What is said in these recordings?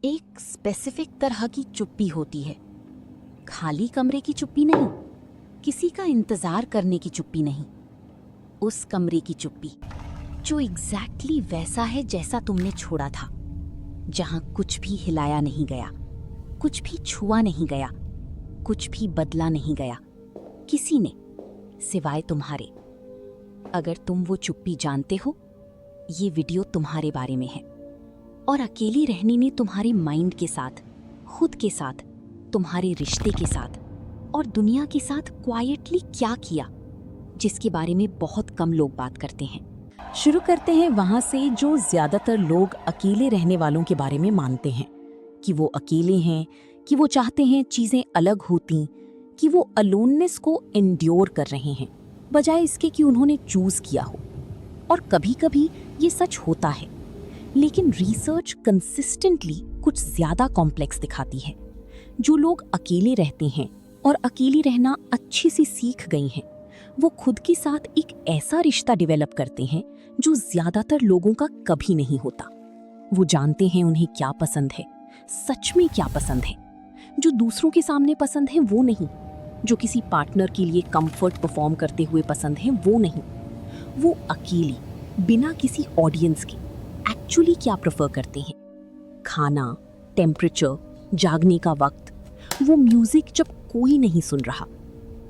एक स्पेसिफिक तरह की चुप्पी होती है। खाली कमरे की चुप्पी नहीं, किसी का इंतजार करने की चुप्पी नहीं, उस कमरे की चुप्पी जो एग्जैक्टली वैसा है जैसा तुमने छोड़ा था, जहां कुछ भी हिलाया नहीं गया, कुछ भी छुआ नहीं गया, कुछ भी बदला नहीं गया किसी ने सिवाय तुम्हारे। अगर तुम वो चुप्पी जानते हो, ये वीडियो तुम्हारे बारे में है। और अकेली रहने ने तुम्हारे माइंड के साथ, खुद के साथ, तुम्हारे रिश्ते के साथ और दुनिया के साथ क्वाइटली क्या किया, जिसके बारे में बहुत कम लोग बात करते हैं। शुरू करते हैं वहां से जो ज्यादातर लोग अकेले रहने वालों के बारे में मानते हैं, कि वो अकेले हैं, कि वो चाहते हैं चीजें अलग होती, कि वो अलोननेस को एंड्योर कर रहे हैं बजाय इसके कि उन्होंने चूज किया हो। और कभी-कभी ये सच होता है, लेकिन रिसर्च कंसिस्टेंटली कुछ ज्यादा कॉम्प्लेक्स दिखाती है। जो लोग अकेले रहते हैं और अकेली रहना अच्छी सी सीख गई हैं, वो खुद के साथ एक ऐसा रिश्ता डेवलप करते हैं जो ज्यादातर लोगों का कभी नहीं होता। वो जानते हैं उन्हें क्या पसंद है, सच में क्या पसंद है, जो दूसरों के सामने पसंद है वो नहीं, जो किसी पार्टनर के लिए कंफर्ट परफॉर्म करते हुए पसंद है वो नहीं। वो अकेली, बिना किसी ऑडियंस के एक्चुअली क्या प्रेफर करते हैं। खाना, टेम्परेचर, जागने का वक्त, वो म्यूजिक जब कोई नहीं सुन रहा,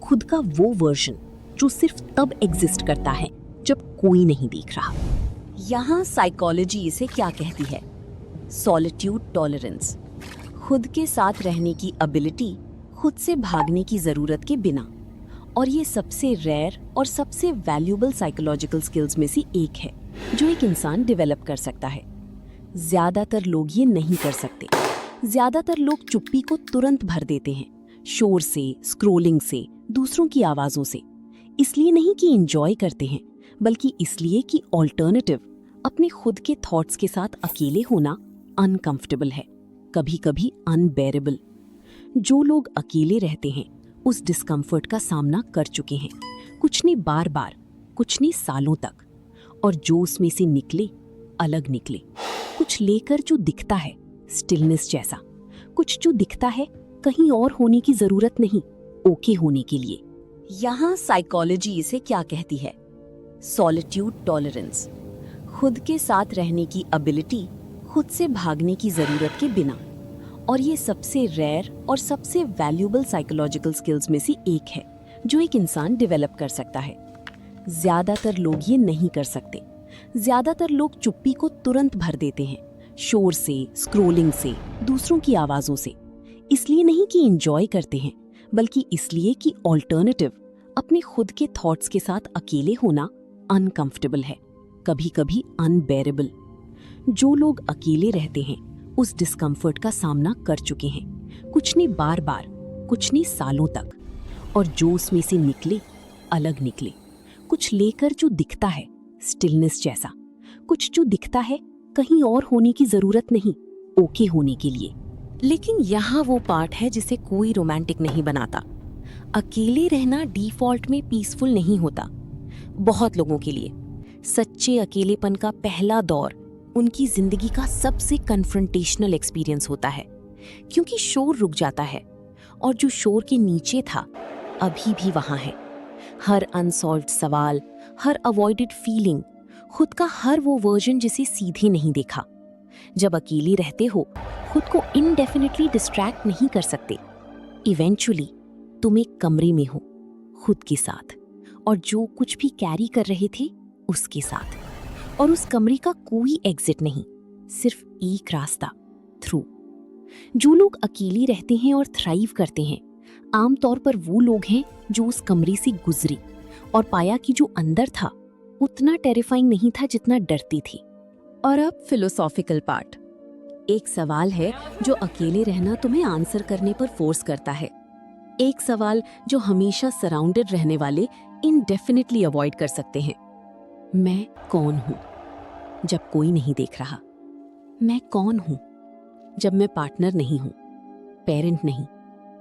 खुद का वो वर्जन जो सिर्फ तब एग्जिस्ट करता है जब कोई नहीं देख रहा। यहाँ साइकोलॉजी इसे क्या कहती है? सॉलिट्यूड टॉलरेंस, खुद के साथ रहने की एबिलिटी, खुद से भागने की जरूरत के बिना। और ये सबसे रेयर और सबसे वैल्यूएबल साइकोलॉजिकल स्किल्स में से एक है जो एक इंसान डेवलप कर सकता है। ज्यादातर लोग ये नहीं कर सकते। ज्यादातर लोग चुप्पी को तुरंत भर देते हैं, शोर से, स्क्रोलिंग से, दूसरों की आवाजों से। इसलिए नहीं कि एंजॉय करते हैं, बल्कि इसलिए कि ऑल्टरनेटिव, अपने खुद के थॉट्स के साथ अकेले होना अनकंफर्टेबल है, कभी कभी अनबेरेबल। जो लोग अकेले रहते हैं उस डिस्कम्फर्ट का सामना कर चुके हैं, कुछ ने बार बार, कुछ ने सालों तक। और जो उसमें से निकले, अलग निकले। कुछ लेकर जो दिखता है स्टिलनेस जैसा, कुछ जो दिखता है कहीं और होने की जरूरत नहीं, ओके होने के लिए। यहाँ साइकोलॉजी इसे क्या कहती है? सॉलिट्यूड टॉलरेंस, खुद के साथ रहने की एबिलिटी, खुद से भागने की जरूरत के बिना। और ये सबसे रेयर और सबसे वैल्यूएबल साइकोलॉजिकल स्किल्स में से एक है जो एक इंसान डेवलप कर सकता है। ज्यादातर लोग ये नहीं कर सकते। ज्यादातर लोग चुप्पी को तुरंत भर देते हैं, शोर से, स्क्रोलिंग से, दूसरों की आवाजों से। इसलिए नहीं कि एंजॉय करते हैं, बल्कि इसलिए कि ऑल्टरनेटिव, अपने खुद के थॉट्स के साथ अकेले होना अनकंफर्टेबल है, कभी कभी अनबेरेबल। जो लोग अकेले रहते हैं उस डिस्कम्फर्ट का सामना कर चुके हैं, कुछ ने बार बार, कुछ ने सालों तक। और जो उसमें से निकले, अलग निकले। कुछ लेकर जो दिखता है स्टिलनेस जैसा, कुछ जो दिखता है कहीं और होने की जरूरत नहीं, ओके होने के लिए। लेकिन यहाँ वो पार्ट है जिसे कोई रोमांटिक नहीं बनाता। अकेले रहना डिफॉल्ट में पीसफुल नहीं होता। बहुत लोगों के लिए सच्चे अकेलेपन का पहला दौर उनकी जिंदगी का सबसे कन्फ्रंटेशनल एक्सपीरियंस होता है, क्योंकि शोर रुक जाता है और जो शोर के नीचे था अभी भी वहां है। हर अनसॉल्व्ड सवाल, हर अवॉइडेड फीलिंग, खुद का हर वो वर्जन जिसे सीधे नहीं देखा। जब अकेले रहते हो, खुद को इनडेफिनेटली डिस्ट्रैक्ट नहीं कर सकते। इवेंचुअली तुम एक कमरे में हो, खुद के साथ, और जो कुछ भी कैरी कर रहे थे उसके साथ। और उस कमरे का कोई एग्जिट नहीं, सिर्फ एक रास्ता, थ्रू। जो लोग अकेले रहते हैं और थ्राइव करते हैं, आमतौर पर वो लोग हैं जो उस कमरे से गुजरे और पाया कि जो अंदर था उतना टेरिफाइंग नहीं था जितना डरती थी। और अब फिलोसॉफिकल पार्ट। एक सवाल है जो अकेले रहना तुम्हें आंसर करने पर फोर्स करता है। एक सवाल जो हमेशा सराउंडेड रहने वाले इनडेफिनेटली अवॉइड कर सकते हैं। मैं कौन हूँ जब कोई नहीं देख रहा? मैं कौन हूँ जब मैं पार्टनर नहीं हूँ, पेरेंट नहीं,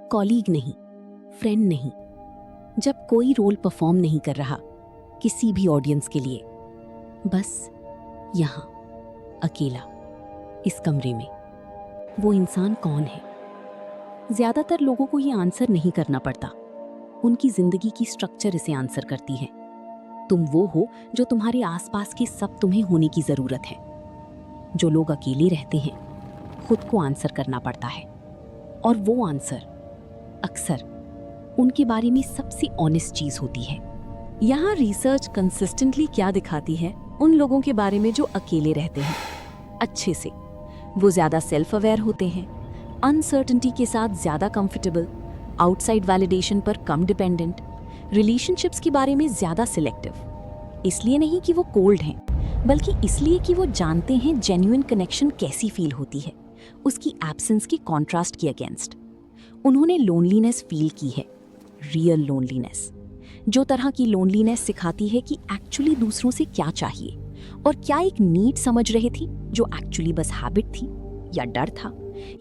कॉलीग नहीं, फ्रेंड नहीं, जब कोई रोल परफॉर्म नहीं कर रहा किसी भी ऑडियंस के लिए, बस यहाँ अकेला इस कमरे में। वो इंसान कौन है? ज्यादातर लोगों को ये आंसर नहीं करना पड़ता, उनकी जिंदगी की स्ट्रक्चर इसे आंसर करती है। तुम वो हो जो तुम्हारे आसपास के सब तुम्हें होने की जरूरत है। जो लोग अकेले रहते हैं, खुद को आंसर करना पड़ता है, और वो आंसर अक्सर उनके बारे में सबसे ऑनेस्ट चीज होती है। यहाँ रिसर्च कंसिस्टेंटली क्या दिखाती है उन लोगों के बारे में जो अकेले रहते हैं अच्छे से? वो ज्यादा सेल्फ अवेयर होते हैं, अनसर्टेनिटी के साथ ज्यादा कंफर्टेबल, आउटसाइड वैलिडेशन पर कम डिपेंडेंट, रिलेशनशिप्स के बारे में ज्यादा सिलेक्टिव। इसलिए नहीं कि वो कोल्ड हैं, बल्कि इसलिए कि वो जानते हैं जेन्युइन कनेक्शन कैसी फील होती है, उसकी एब्सेंस के कॉन्ट्रास्ट के अगेंस्ट। उन्होंने लोनलीनेस फील की है, रियल लोनलीनेस, जो तरह की लोनलीनेस सिखाती है कि एक्चुअली दूसरों से क्या चाहिए और क्या एक नीड समझ रहे थी जो एक्चुअली बस हैबिट थी, या डर था,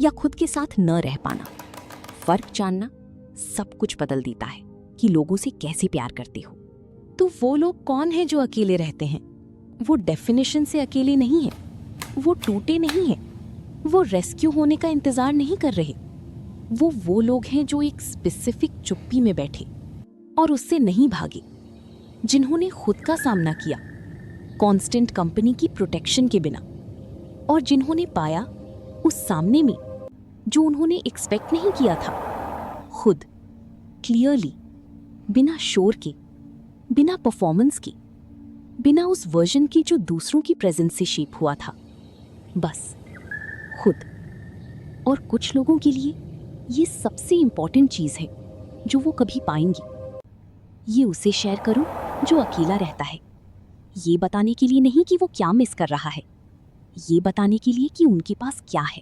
या खुद के साथ न रह पाना। फर्क जानना सब कुछ बदल देता है कि लोगों से कैसे प्यार करते हो। तो वो लोग कौन हैं जो अकेले रहते हैं? वो डेफिनेशन से अकेले नहीं है, वो टूटे नहीं हैं, वो रेस्क्यू होने का इंतजार नहीं कर रहे। वो लोग हैं जो एक स्पेसिफिक चुप्पी में बैठे और उससे नहीं भागे, जिन्होंने खुद का सामना किया कांस्टेंट कंपनी की प्रोटेक्शन के बिना, और जिन्होंने पाया उस सामने में जो उन्होंने एक्सपेक्ट नहीं किया था, खुद क्लियरली, बिना शोर के, बिना परफॉर्मेंस के, बिना उस वर्जन के जो दूसरों की प्रेजेंस से शेप हुआ था, बस खुद। और कुछ लोगों के लिए ये सबसे इंपॉर्टेंट चीज है जो वो कभी पाएंगे। ये उसे शेयर करो जो अकेला रहता है, ये बताने के लिए नहीं कि वो क्या मिस कर रहा है, ये बताने के लिए कि उनके पास क्या है।